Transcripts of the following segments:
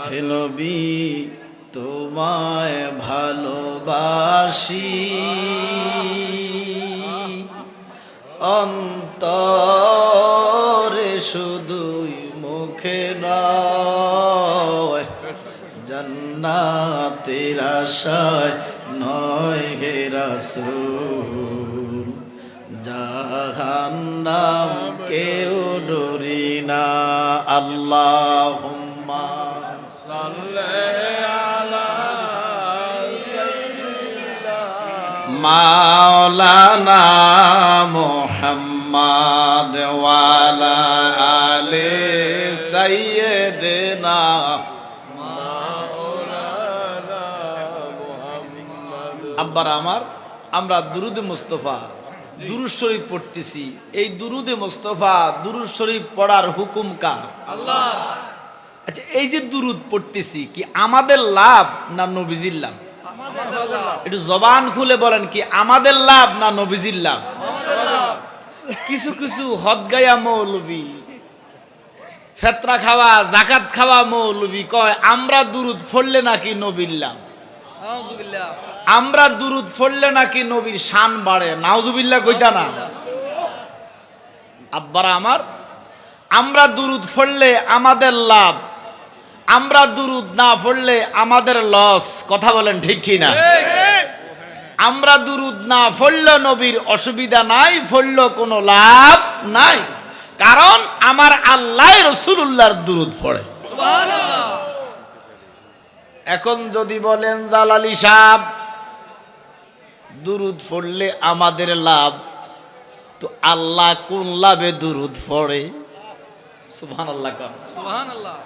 হে নবী তোমায় ভালোবাসি অন্তরে শুধুই মুখে নয় জান্নাতের আশায় নয় হে রাসূল জাহান্নাম কেউ ডরি না আল্লাহুম্মা মাওলানা মুহাম্মদ ওয়ালা আলে সাইয়্যিদিনা মাওলানা মুহাম্মদ। আব্বার আমার, আমরা দুরুদে মুস্তাফা দুরূদ শরীফ পড়তেছি। এই দুরুদে মুস্তাফা দুরূদ শরীফ পড়ার হুকুম কার? আল্লাহ। আচ্ছা, এই যে দুরুদ পড়তেছি কি আমাদের লাভ না নবীজির লাভ? একটু জবান খুলে বলেন, কি আমাদের লাভ না নবীজির লাভ? কিছু কিছু হদগায়া মৌলবী, ফেতরা খাওয়া জাকাত খাওয়া মৌলবী কয় আমরা দুরুদ পড়লে নাকি নবীর লাভ, আমরা দুরুদ পড়লে নাকি নবীর শান বাড়ে। নাউজুবিল্লাহ কইতা না? আব্বারা আমার, আমরা দুরুদ পড়লে আমাদের লাভ, আমরা দুরুদ না পড়লে আমাদের লস। কথা বলেন ঠিক কি না? আমরা দুরুদ না পড়লে নবীর অসুবিধা নাই, পড়লে কোনো লাভ নাই, কারণ আমার আল্লাহ রাসূলুল্লাহর দুরুদ পড়ে। সুবহানাল্লাহ। এখন যদি বলেন জালালী সাহেব দুরুদ পড়লে আমাদের লাভ, তো আল্লাহ কোন লাভে দুরুদ পড়ে? সুবহানাল্লাহ। সুবহানাল্লাহ।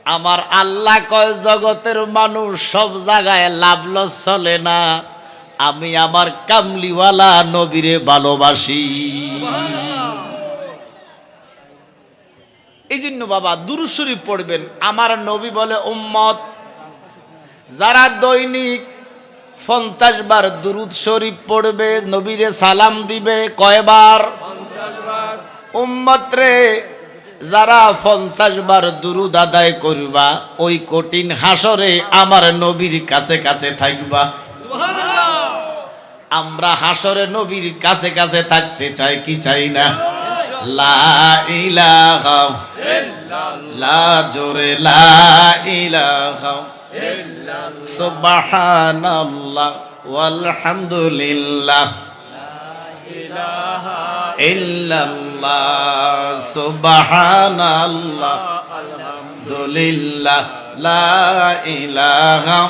আমার আল্লাহ কয় জগতের মানুষ সব জায়গায় লাভ লস চলে না, আমি আমার কামলিওয়ালা নবীরে ভালোবাসি। এই জন্য বাবা দুরূদ শরীফ পড়বেন। আমার নবী বলে উম্মত যারা দৈনিক 50 বার দুরূদ শরীফ পড়বে, নবীরে সালাম দিবে, কয়বার? 50 বার। উম্মত রে, যারা 50 বার দুরূদ আদায় করবা, ওই কঠিন হাসরে আমার নবীর কাছে কাছে থাকবা। সুবহানাল্লাহ। আমরা হাসরে নবীর কাছে কাছে থাকতে চাই কি চাই না? লা ইলাহা ইল্লাল্লাহ, জোরে লা ইলাহা ইল্লাল্লাহ, সুবহানাল্লাহ ওয়ালহামদুলিল্লাহ, ইল্লাল্লাহ, সুবহানাল্লাহ, আলহামদুলিল্লাহ, লা ইলাহা